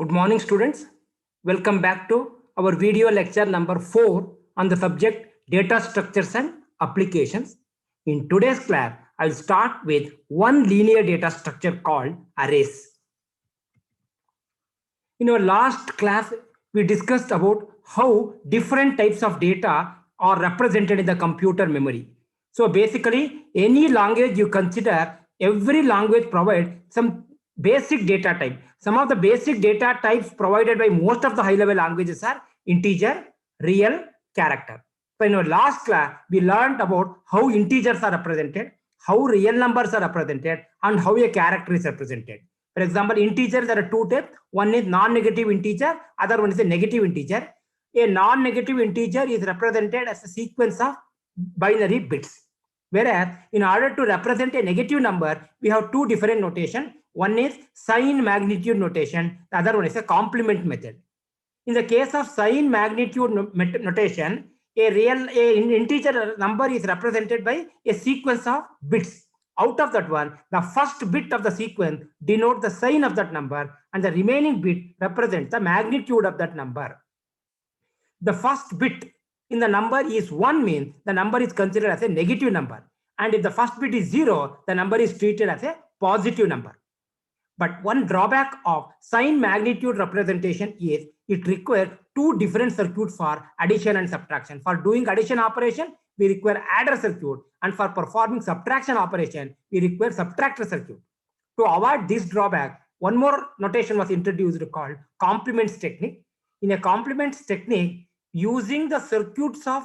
Good morning, students. Welcome back to our video lecture number 4 on the subject data structures and applications. In today's class, I will start with one linear data structure called arrays. In our last class, we discussed about how different types of data are represented in the computer memory. So basically, any language you consider, every language provides some basic data type. Some of the basic data types provided by most of the high-level languages are integer, real, character. So in our last class, we learned about how integers are represented, how real numbers are represented, and how a character is represented. For example, integer, there are two types. One is non-negative integer, other one is a negative integer. A non-negative integer is represented as a sequence of binary bits. Whereas in order to represent a negative number, we have two different notation. One is sign magnitude notation, the other one is a complement method. In the case of sign magnitude notation, an integer number is represented by a sequence of bits. Out of that one, the first bit of the sequence denotes the sign of that number, and the remaining bit represents the magnitude of that number. The first bit in the number is 1 means the number is considered as a negative number. And if the first bit is 0, the number is treated as a positive number. But one drawback of sign magnitude representation is it requires two different circuits for addition and subtraction. For doing addition operation, we require adder circuit, and for performing subtraction operation, we require subtractor circuit. To avoid this drawback, one more notation was introduced called complements technique. In a complements technique, using the circuits of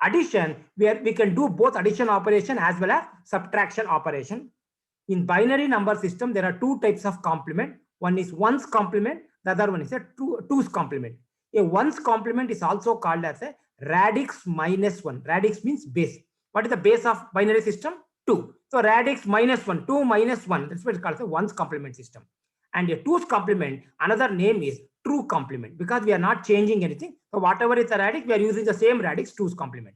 addition, where we can do both addition operation as well as subtraction operation. In binary number system, there are two types of complement. One is ones complement, the other one is a twos complement. A ones complement is also called as a radix minus 1. Radix means base. What is the base of binary system? 2. So radix minus 1, 2 minus 1, that's what it's called a ones complement system. And a twos complement, another name is true complement, because we are not changing anything. So whatever is the radix, we are using the same radix, twos complement.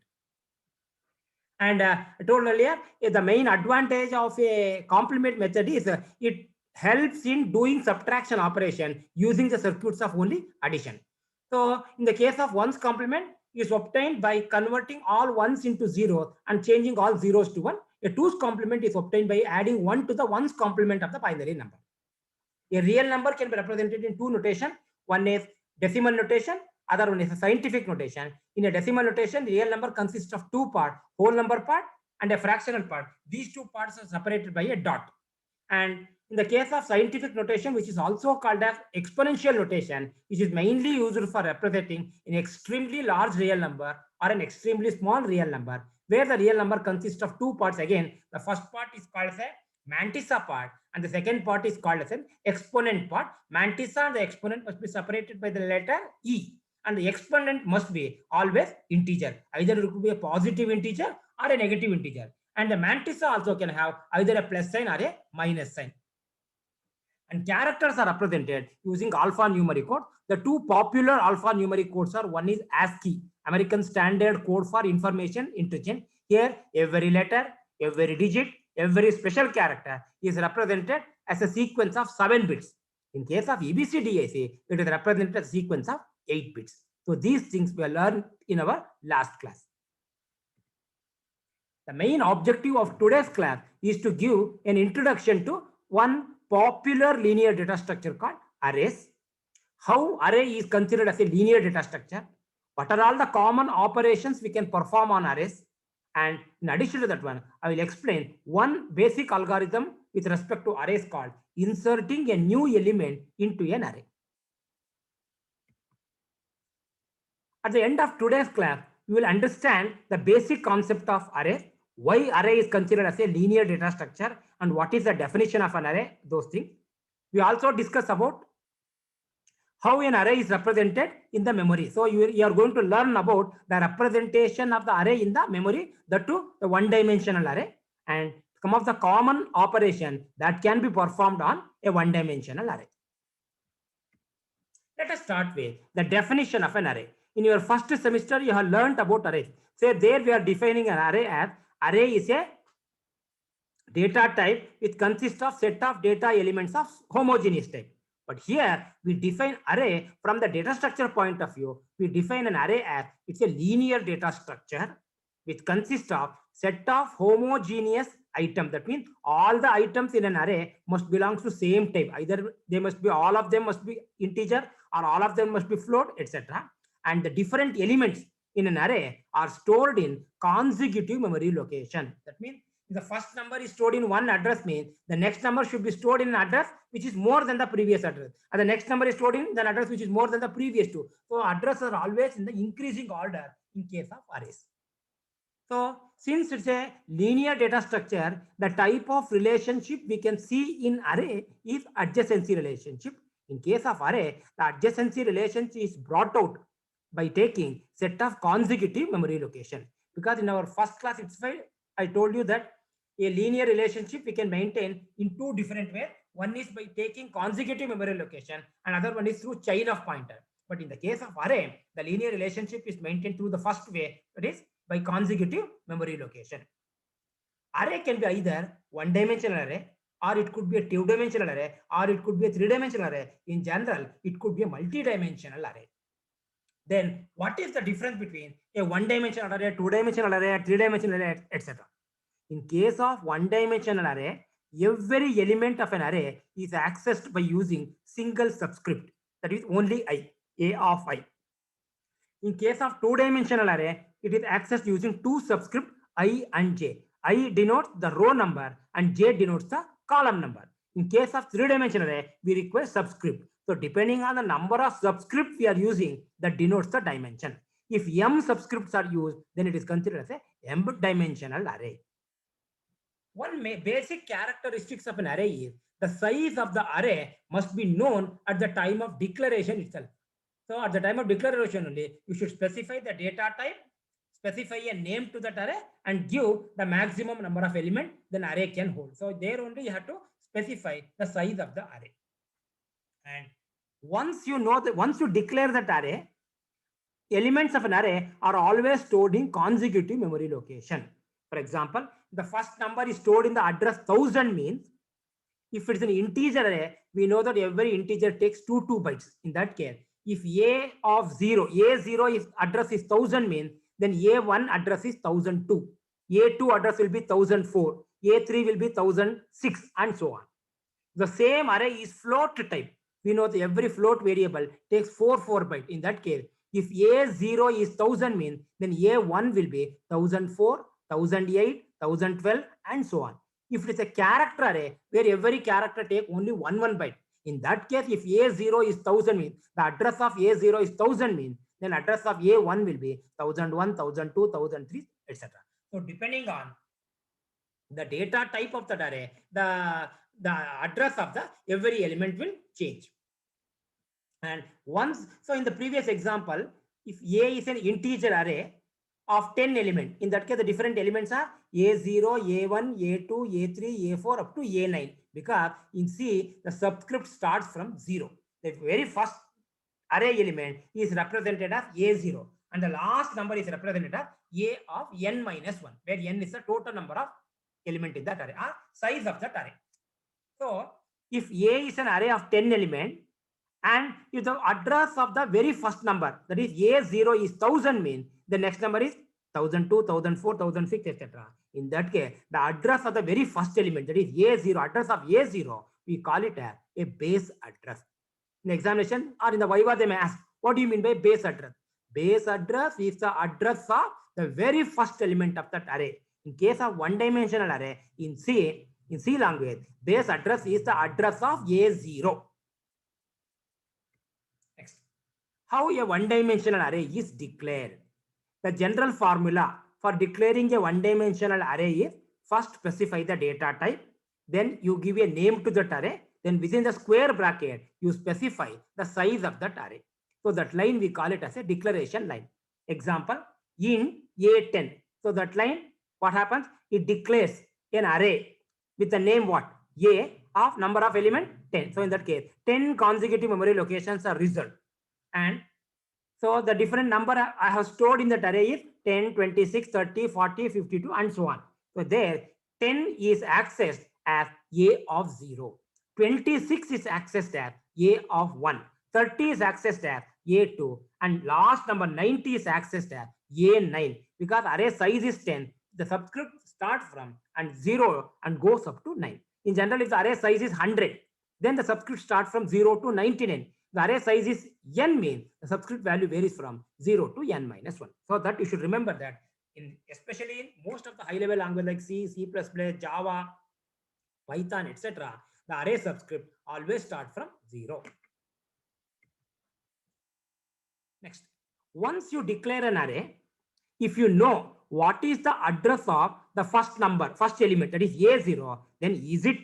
And I told earlier, the main advantage of a complement method is it helps in doing subtraction operation using the circuits of only addition. So in the case of ones complement, is obtained by converting all ones into zero and changing all zeros to one. A twos complement is obtained by adding 1 to the ones complement of the binary number. A real number can be represented in two notation. One is decimal notation, other one is a scientific notation. In a decimal notation, the real number consists of two parts, whole number part and a fractional part. These two parts are separated by a dot. And in the case of scientific notation, which is also called as exponential notation, which is mainly used for representing an extremely large real number or an extremely small real number, where the real number consists of two parts. Again, the first part is called as a mantissa part, and the second part is called as an exponent part. Mantissa and the exponent must be separated by the letter E, and the exponent must be always integer. Either it could be a positive integer or a negative integer. And the mantissa also can have either a plus sign or a minus sign. And characters are represented using alphanumeric code. The two popular alphanumeric codes are, one is ASCII, American Standard Code for Information Interchange. Here, every letter, every digit, every special character is represented as a sequence of 7 bits. In case of ABCDIC, it is represented as a sequence of 8 bits. So these things we learned in our last class. The main objective of today's class is to give an introduction to one popular linear data structure called arrays. How array is considered as a linear data structure? What are all the common operations we can perform on arrays? And in addition to that one, I will explain one basic algorithm with respect to arrays called inserting a new element into an array. At the end of today's class, you will understand the basic concept of array, why array is considered as a linear data structure, and what is the definition of an array, those things. We also discuss about how an array is represented in the memory. So you are going to learn about the representation of the array in the memory, that too the one-dimensional array, and some of the common operation that can be performed on a one-dimensional array. Let us start with the definition of an array. In your first semester, you have learned about arrays. So there we are defining an array as array is a data type which consists of set of data elements of homogeneous type. But here we define array from the data structure point of view. We define an array as it's a linear data structure which consists of set of homogeneous items. That means all the items in an array must belong to same type. Either they must be, all of them must be integer, or all of them must be float, etc. And the different elements in an array are stored in consecutive memory location. That means the first number is stored in one address, means the next number should be stored in an address which is more than the previous address, and the next number is stored in the address which is more than the previous two. So addresses are always in the increasing order in case of arrays. So since it's a linear data structure, the type of relationship we can see in array is adjacency relationship. In case of array, the adjacency relationship is brought out by taking set of consecutive memory location. Because in our first class itself, I told you that a linear relationship we can maintain in two different ways. One is by taking consecutive memory location, and other one is through chain of pointer. But in the case of array, the linear relationship is maintained through the first way, that is by consecutive memory location. Array can be either one-dimensional array, or it could be a two-dimensional array, or it could be a three-dimensional array. In general, it could be a multi-dimensional array. Then what is the difference between a one-dimensional array, two-dimensional array, three-dimensional array, etc.? In case of one-dimensional array, every element of an array is accessed by using single subscript, that is only I, A of I. In case of two-dimensional array, it is accessed using two subscript I and j. I denotes the row number and j denotes the column number. In case of three-dimensional array, we require subscript. So depending on the number of subscripts we are using, that denotes the dimension. If m subscripts are used, then it is considered as a m-dimensional array. One basic characteristics of an array is the size of the array must be known at the time of declaration itself. So at the time of declaration only, you should specify the data type, specify a name to that array, and give the maximum number of elements then array can hold. So there only you have to specify the size of the array. And once you know that, once you declare that array, elements of an array are always stored in consecutive memory location. For example, the first number is stored in the address 1000, means if it's an integer array, we know that every integer takes 2 bytes. In that case, if a of 0, a0 is address is 1000, means then a1 address is 1002, a2 address will be 1004, a3 will be 1006, and so on. The same array is float type. We know that every float variable takes 4 bytes. In that case, if a0 is 1000, means then a1 will be 1004, 1008, 1012, and so on. If it is a character array where every character take only one byte, in that case, if a0 is 1000, means the address of a0 is 1000, means then address of a1 will be 1001, 1002, 1003, etc. So depending on the data type of that array, the address of the every element will change. And once, so in the previous example, if a is an integer array of 10 elements, in that case the different elements are a0, a1, a2, a3, a4 up to a9, because in C the subscript starts from 0. The very first array element is represented as a0, and the last number is represented as a of n minus 1, where n is the total number of element in that array, or size of that array. So if a is an array of 10 elements, and if the address of the very first number, that is a0 is 1000, means the next number is 1002, 1004, 1006, etc. In that case, the address of the very first element, that is a0, address of a0, we call it a base address. In examination or in the Viva, they may ask, what do you mean by base address? Base address is the address of the very first element of that array. In case of one-dimensional array, in C language, base address is the address of a0. Next, how a one-dimensional array is declared. The general formula for declaring a one-dimensional array is first specify the data type, then you give a name to that array, then within the square bracket, you specify the size of that array. So that line we call it as a declaration line. Example, in A10. So that line, what happens? It declares an array with the name what? A of number of element 10. So in that case, 10 consecutive memory locations are reserved. And so the different number I have stored in that array is 10, 26, 30, 40, 52, and so on. So there, 10 is accessed as A of 0. 26 is accessed as A of 1. 30 is accessed as A2, and last number 90 is accessed as A9. Because array size is 10, the subscript starts from and 0 and goes up to 9. In general, if the array size is 100, then the subscript starts from 0 to 99. The array size is n means the subscript value varies from 0 to n minus 1. So that you should remember that especially in most of the high level language like C, C++, Java, Python, etc., the array subscript always start from 0. Next, once you declare an array, if you know what is the address of the first number, first element, that is A0, then is it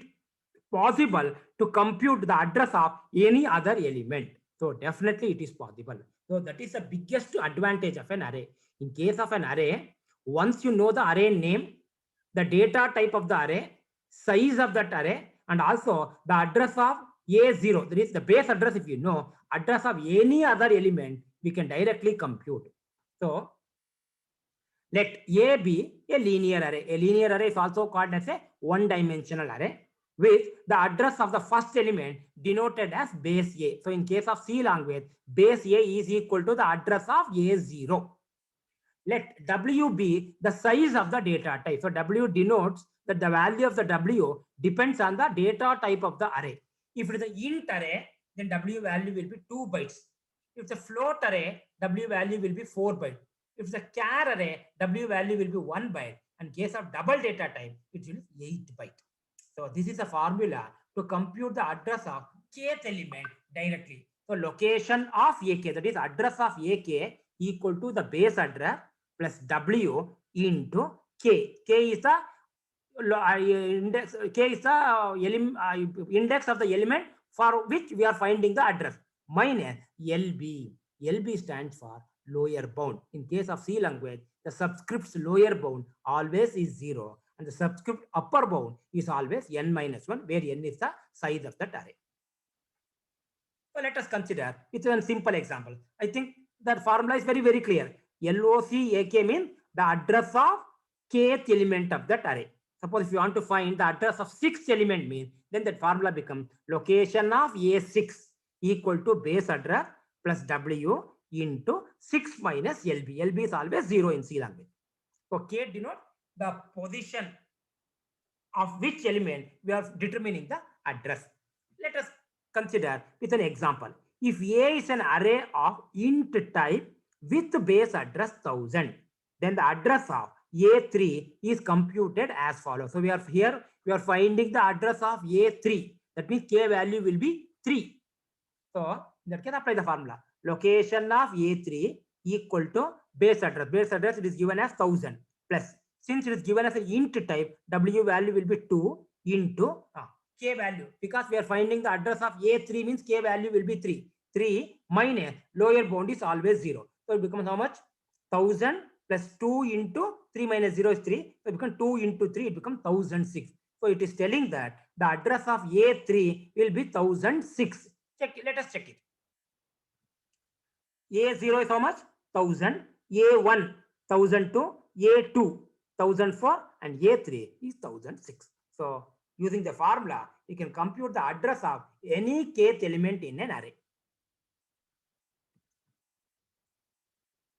possible to compute the address of any other element? So definitely it is possible. So that is the biggest advantage of an array. In case of an array, once you know the array name, the data type of the array, size of that array, and also the address of A0, that is the base address. If you know address of any other element, we can directly compute. So let A be a linear array. A linear array is also called as a one-dimensional array with the address of the first element denoted as base A. So in case of C language, base A is equal to the address of A0. Let W be the size of the data type. So W denotes that the value of the W depends on the data type of the array. If it is an int array, then W value will be 2 bytes. If it's a float array, W value will be 4 bytes. If it's a char array, W value will be 1 byte. And in case of double data type, it will be 8 byte. So this is a formula to compute the address of kth element directly. So location of AK, that is address of AK equal to the base address plus W into K. K is the index. K is the index of the element for which we are finding the address minus LB. LB stands for lower bound. In case of C language, the subscript's lower bound always is 0, and the subscript upper bound is always n minus 1, where n is the size of that array. So let us consider with a simple example. I think that formula is very, very clear. LOCAK means the address of kth element of that array. Suppose if you want to find the address of sixth element means, then that formula becomes location of A6 equal to base address plus W into 6 minus LB. LB is always 0 in C language. So K denotes the position of which element we are determining the address. Let us consider with an example. If A is an array of int type with base address 1000, then the address of A3 is computed as follows. So we are here, we are finding the address of A3. That means K value will be 3. So in that case, apply the formula. Location of A3 equal to base address. Base address it is given as 1000 plus. Since it is given as an int type, W value will be 2 into K value. Because we are finding the address of A3 means K value will be 3. 3 minus lower bound is always 0. So it becomes how much? 1000 plus 2 into 3 minus 0 is 3. So it becomes 2 into 3, it becomes 1006. So it is telling that the address of A3 will be 1006. Check it. Let us check it. A0 is how much? 1000. A1 1002. A2 1004 and A3 is 1006. So using the formula, you can compute the address of any kth element in an array.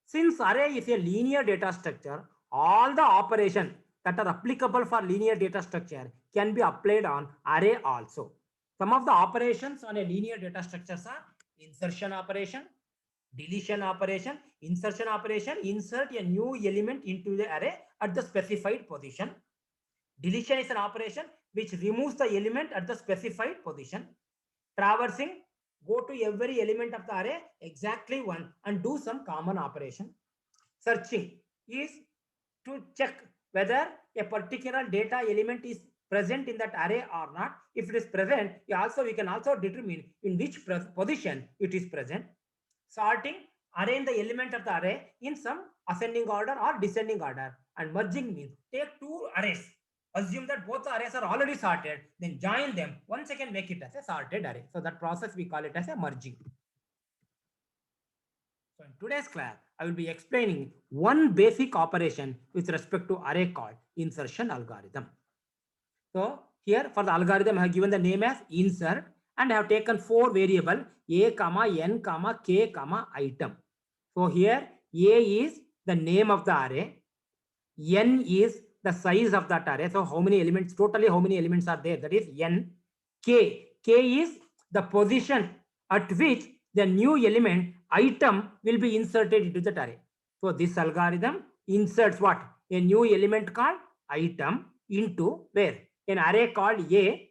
Since array is a linear data structure, all the operations that are applicable for linear data structure can be applied on array also. Some of the operations on a linear data structures are insertion operation, deletion operation, insertion operation, insert a new element into the array at the specified position. Deletion is an operation which removes the element at the specified position. Traversing, go to every element of the array, exactly one, and do some common operation. Searching is to check whether a particular data element is present in that array or not. If it is present, we can also determine in which position it is present. Sorting, arrange the element of the array in some ascending order or descending order. And merging means take two arrays. Assume that both the arrays are already sorted, then join them. Once again, make it as a sorted array. So that process we call it as a merging. So in today's class, I will be explaining one basic operation with respect to array called insertion algorithm. So here for the algorithm, I have given the name as insert, and I have taken 4 variable a comma n comma k comma item. So here a is the name of the array, n is the size of that array. So how many elements, totally how many elements are there? That is n. K is the position at which the new element item will be inserted into that array. So this algorithm inserts what? A new element called item into where? An array called A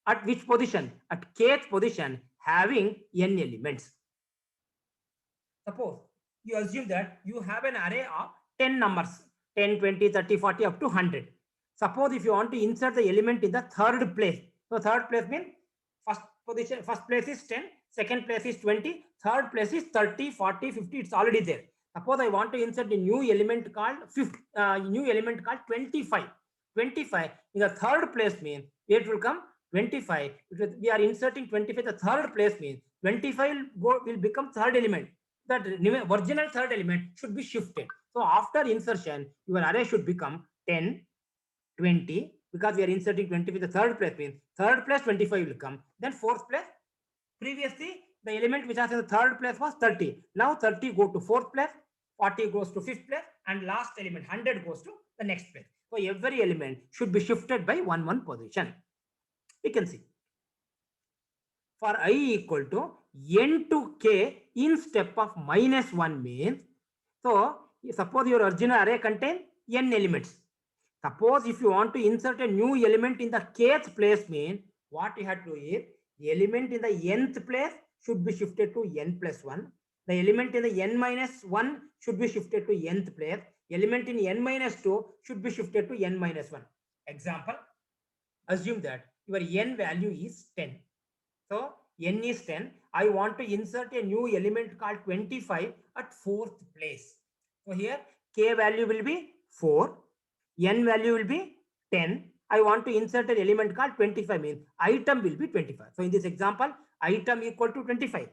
at which position? At kth position having n elements. Suppose you assume that you have an array of 10 numbers, 10, 20, 30, 40, up to 100. Suppose if you want to insert the element in the third place. So third place means first position, first place is 10, second place is 20, third place is 30, 40, 50, it's already there. Suppose I want to insert a new element called 25. 25 in the third place means it will come 25. We are inserting 25, the third place means 25 will become third element. That original third element should be shifted. So after insertion, your array should become 10, 20, because we are inserting 20 with the third place means third place 25 will come. Then fourth place, previously the element which was in the third place was 30. Now 30 go to fourth place, 40 goes to fifth place, and last element 100 goes to the next place. So every element should be shifted by one position. You can see. For I equal to n to k in step of -1 means, so suppose your original array contains n elements. Suppose if you want to insert a new element in the kth place means, what you have to do is, the element in the nth place should be shifted to n plus 1. The element in the n minus 1 should be shifted to nth place. Element in n minus 2 should be shifted to n minus 1. Example, assume that your n value is 10. So n is 10. I want to insert a new element called 25 at fourth place. So here k value will be 4, n value will be 10. I want to insert an element called 25 means item will be 25. So in this example, item equal to 25,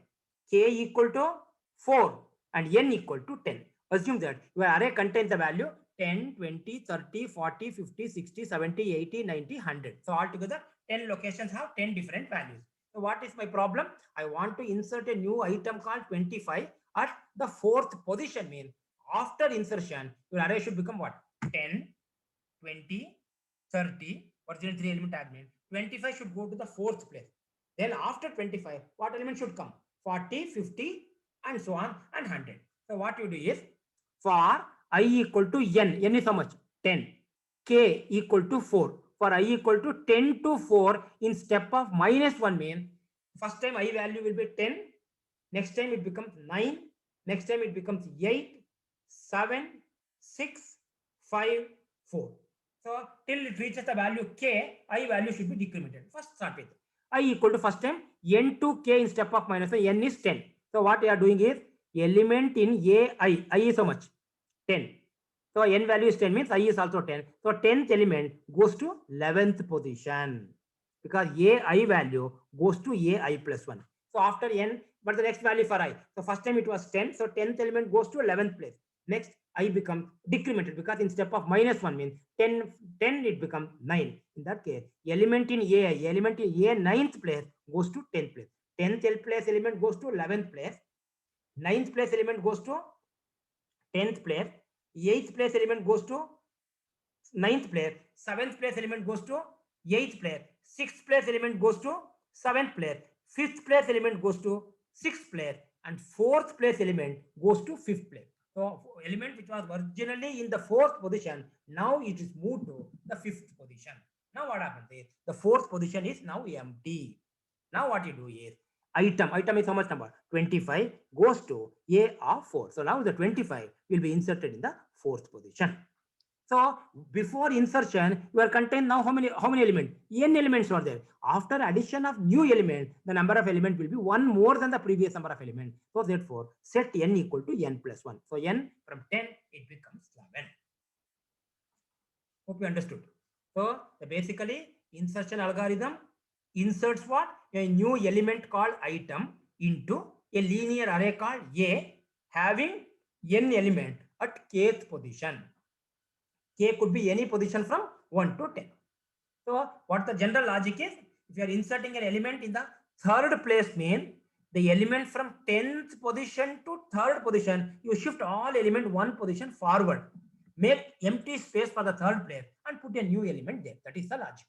k equal to 4, and n equal to 10. Assume that your array contains the value 10, 20, 30, 40, 50, 60, 70, 80, 90, 100. So altogether 10 locations have 10 different values. So what is my problem? I want to insert a new item called 25 at the fourth position means after insertion, your array should become what? 10, 20, 30, original 3 element admin. 25 should go to the fourth place. Then after 25, what element should come? 40, 50, and so on, and 100. So what you do is, for I equal to n is how much? 10. K equal to 4. For I equal to 10 to 4 in step of -1 means, first time I value will be 10, next time it becomes 9, next time it becomes 8, 7, 6, 5, 4. So till it reaches the value k, I value should be decremented. First start with I equal to first time n to k in step of -1, n is 10. So what we are doing is, element in I is how much? 10. So n value is 10 means I is also 10. So 10th element goes to 11th position because ai value goes to ai plus 1. So after n, but the next value for I. So first time it was 10. So 10th element goes to 11th place. Next I become decremented because in step of -1 means 10 it becomes 9. In that case, element in a 9th place goes to 10th place. 10th place element goes to 11th place. 9th place element goes to 10th place. 8th place element goes to 9th place. 7th place element goes to 8th place. 6th place element goes to 7th place. 5th place element goes to 6th place, and 4th place element goes to 5th place. So element which was originally in the 4th position, now it is moved to the 5th position. Now what happens is, the 4th position is now empty. Now what you do is, item is how much number? 25 goes to a of 4. So now the 25 will be inserted in the 4th position. So before insertion, you are contained now how many elements? N elements are there. After addition of new element, the number of element will be one more than the previous number of element. So therefore, set n equal to n plus 1. So n from 10, it becomes 11. Hope you understood. So basically, insertion algorithm inserts what? A new element called item into a linear array called A having n element at kth position. K could be any position from 1 to 10. So what the general logic is, if you are inserting an element in the Third place means the element from 10th position to third position, you shift all element one position forward. Make empty space for the third place and put a new element there. That is the logic.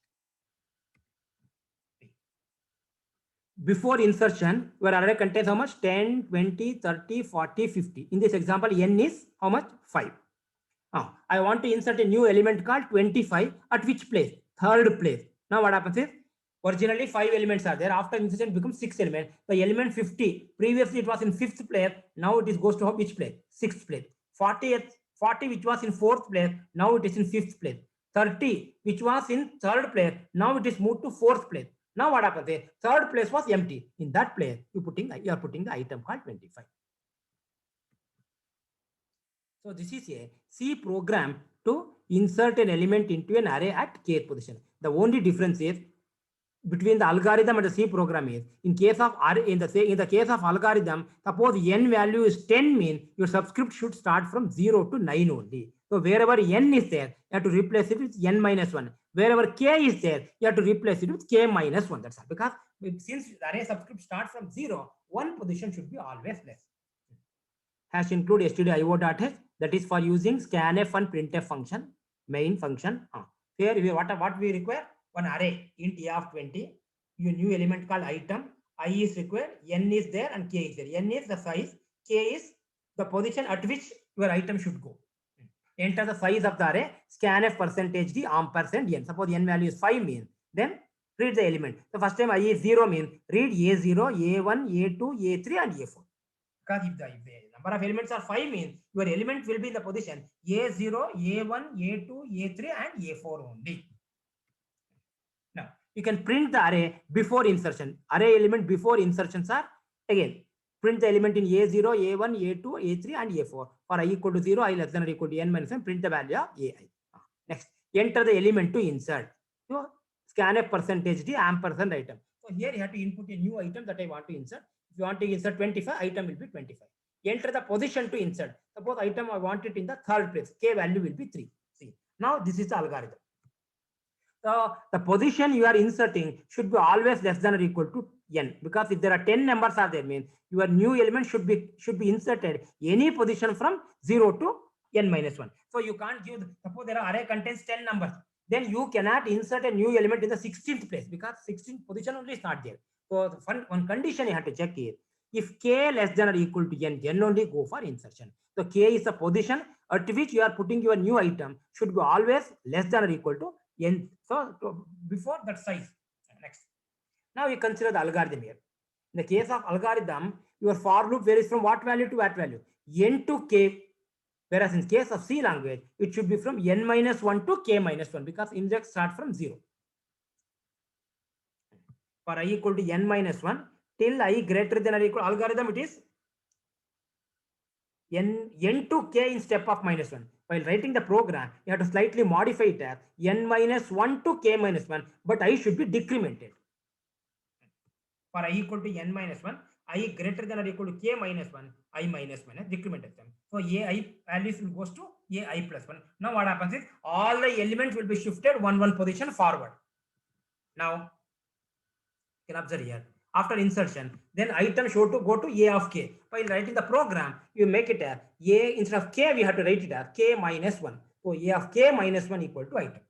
Before insertion, your array contains how much? 10, 20, 30, 40, 50. In this example, n is how much? 5. I want to insert a new element called 25. At which place? Third place. Now what happens is, originally 5 elements are there. After insertion, it becomes 6 elements. The element 50, previously it was in 5th place. Now it is goes to which place? 6th place. 40, which was in 4th place. Now it is in 5th place. 30, which was in 3rd place. Now it is moved to 4th place. Now what happens is, 3rd place was empty. In that place, you are putting the item called 25. So this is a C program to insert an element into an array at kth position. The only difference is between the algorithm and the C program is, in case of in the case of algorithm, suppose n value is 10, means your subscript should start from 0 to 9 only. So wherever n is there, you have to replace it with n minus 1. Wherever k is there, you have to replace it with k minus 1. That's all. Because since the array subscript starts from 0, one position should be always less. Hash include stdio.h, that is for using scanf and printf function, main function. Here what we require? One array int a of 20, your new element called item, I is required, n is there and k is there. N is the size, k is the position at which your item should go. Enter the size of the array, scanf %d ampersand n. Suppose n value is 5 means, then read the element. The first time I is 0 means read a0, a1, a2, a3 and a4. Because if the number of elements are 5 means your element will be in the position a0, a1, a2, a3 and a4 only. Now you can print the array before insertion. Array element before insertions are, again, print the element in a0, a1, a2, a3 and a4. For I equal to 0, I less than or equal to n minus 1, print the value of ai. Next, enter the element to insert. So scanf %d ampersand item. So here you have to input a new item that I want to insert. If you want to insert 25, item will be 25. Enter the position to insert. Suppose item I want it in the 3rd place. K value will be 3. See, now this is the algorithm. So the position you are inserting should be always less than or equal to n, because if there are 10 numbers are there, means your new element should be inserted any position from 0 to n minus 1. So you can't give, suppose there are array contains 10 numbers, then you cannot insert a new element in the 16th place, because 16th position only is not there. So the one condition you have to check is, if k less than or equal to n, then only go for insertion. So k is the position at which you are putting your new item, should be always less than or equal to n. So before that size. Next, now we consider the algorithm here. In the case of algorithm, your for loop varies from what value to what value? N to k. Whereas in case of C language, it should be from n minus 1 to k minus 1, because index start from 0. For I equal to n minus 1 till I greater than or equal, algorithm it is n to k in step of minus 1. While writing the program, you have to slightly modify it as n minus 1 to k minus 1, but I should be decremented. For I equal to n minus 1, I greater than or equal to k minus 1, I minus 1 is decremented them. So ai values will goes to ai plus 1. Now what happens is, all the elements will be shifted one position forward. Now you can observe here, after insertion, then item should to go to a of k. While writing the program, you make it as a, instead of k, we have to write it as k minus 1. So a of k minus 1 equal to item.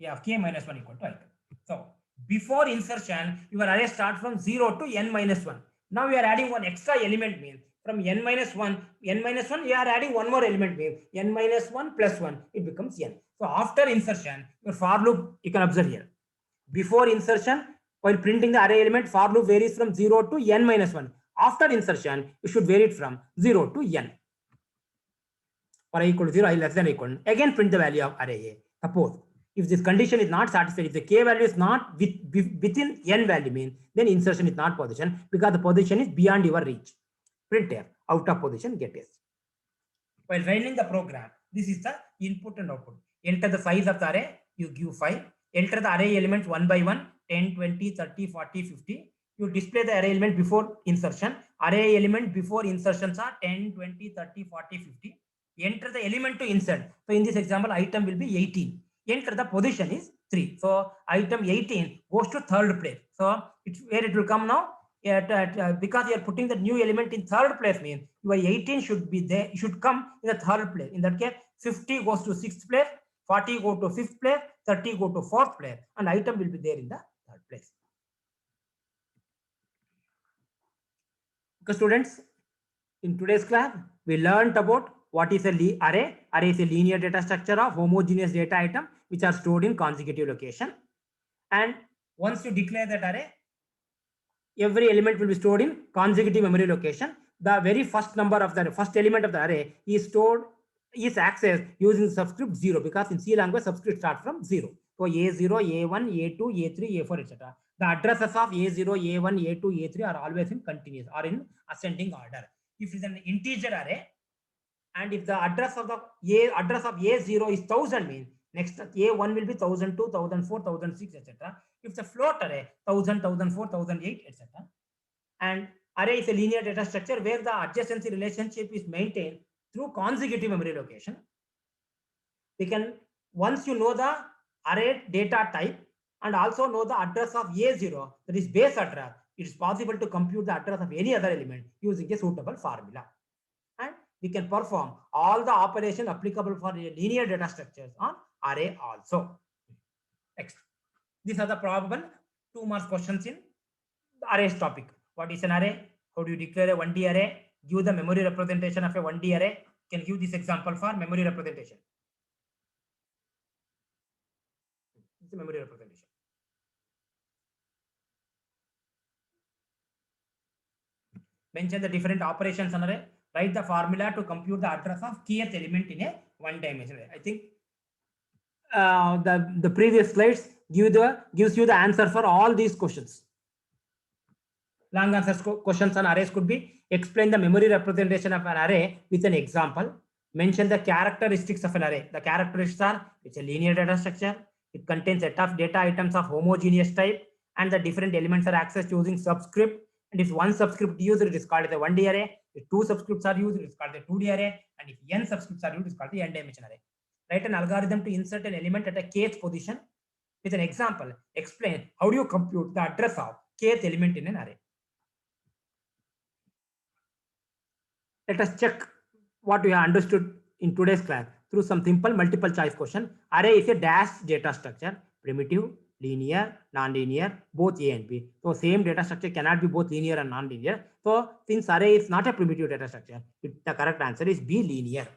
A of k minus 1 equal to item. So before insertion, your array starts from 0 to n minus 1. Now we are adding one extra element, means from n minus 1, we are adding one more element, means n minus 1 plus 1, it becomes n. So after insertion, your for loop, you can observe here. Before insertion, while printing the array element, for loop varies from 0 to n minus 1. After insertion, you should vary it from 0 to n. For I equal to 0, I less than or equal. Again, print the value of array A. Suppose if this condition is not satisfied, if the k value is not within n value, means then insertion is not position, because the position is beyond your reach. Print f, out of position, get s. While running the program, this is the input and output. Enter the size of the array, you give 5. Enter the array elements one by one, 10, 20, 30, 40, 50. You display the array element before insertion. Array element before insertions are 10, 20, 30, 40, 50. Enter the element to insert. So in this example, item will be 18. Enter the position is 3. So item 18 goes to third place. So it's where it will come now. Because you are putting the new element in third place, means your 18 should be there, should come in the third place. In that case, 50 goes to 6th place, 40 go to 5th place, 30 go to 4th place, and item will be there in the third place. Okay, students, in today's class, we learned about what is a array. Array is a linear data structure of homogeneous data item which are stored in consecutive location. And once you declare that array, every element will be stored in consecutive memory location. The very first number of the first element of the array is accessed using subscript 0, because in C language subscript start from 0. So A0, A1, A2, A3, A4, etc. The addresses of A0, A1, A2, A3 are always in continuous or in ascending order. If it is an integer array, and if the address of A0 is 1000, means next A1 will be 1002, 1004, 1006, etc. If the float array 1000, 1004, 1008, etc. And array is a linear data structure where the adjacency relationship is maintained through consecutive memory location. We can, once you know the array data type and also know the address of A0, that is base address, it is possible to compute the address of any other element using a suitable formula. And we can perform all the operation applicable for linear data structures on array also. Next, these are the probable 2 marks questions in the arrays topic. What is an array? How do you declare a 1D array? Give the memory representation of a 1D array. Can give this example for memory representation. It's a memory representation. Mention the different operations on array. Write the formula to compute the address of kth element in a one-dimensional array. I think the previous slides gives you the answer for all these questions. Long answers questions on arrays could be: explain the memory representation of an array with an example. Mention the characteristics of an array. The characteristics are: it's a linear data structure, it contains a set of data items of homogeneous type, and the different elements are accessed using subscript. And if one subscript used, it is called as a 1D array. If 2 subscripts are used, it is called a 2D array. And if n subscripts are used, it is called the n-dimensional array. Write an algorithm to insert an element at a kth position. With an example, explain how do you compute the address of kth element in an array. Let us check what we have understood in today's class through some simple multiple choice question. Array is a dash data structure, primitive, linear, non-linear, both A and B. So same data structure cannot be both linear and non-linear. So since array is not a primitive data structure, the correct answer is B, linear.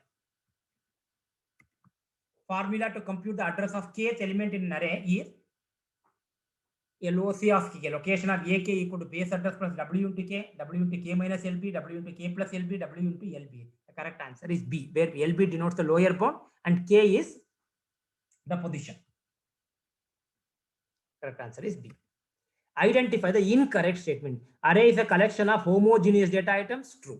Formula to compute the address of kth element in an array is LOC of k, location of AK equal to base address plus W into K, W into K minus LB, W into K plus LB, W into LB. The correct answer is B, where LB denotes the lower bound and K is the position. Correct answer is B. Identify the incorrect statement. Array is a collection of homogeneous data items. True.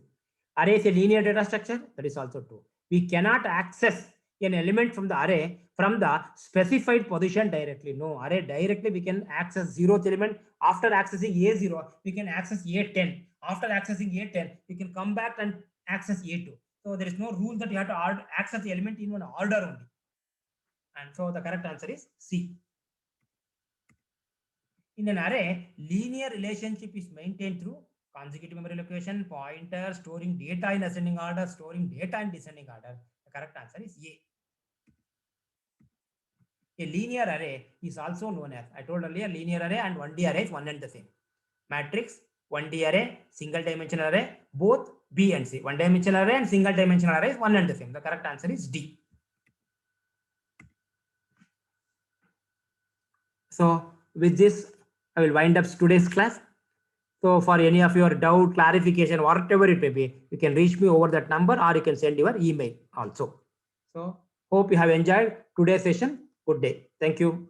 Array is a linear data structure. That is also true. We cannot access an element from the array from the specified position directly. No, array directly we can access 0th element. After accessing A0, we can access A10. After accessing A10, we can come back and access A2. So there is no rule that you have to access the element in one order only. And so the correct answer is C. In an array, linear relationship is maintained through consecutive memory location, pointer, storing data in ascending order, storing data in descending order. The correct answer is A. A linear array is also known as, I told earlier, linear array and 1D array is one and the same. Matrix, 1D array, single dimensional array, both B and C. One dimensional array and single dimensional array is one and the same. The correct answer is D. So with this, I will wind up today's class. So for any of your doubt, clarification, whatever it may be, you can reach me over that number or you can send your email also. So hope you have enjoyed today's session. Good day. Thank you.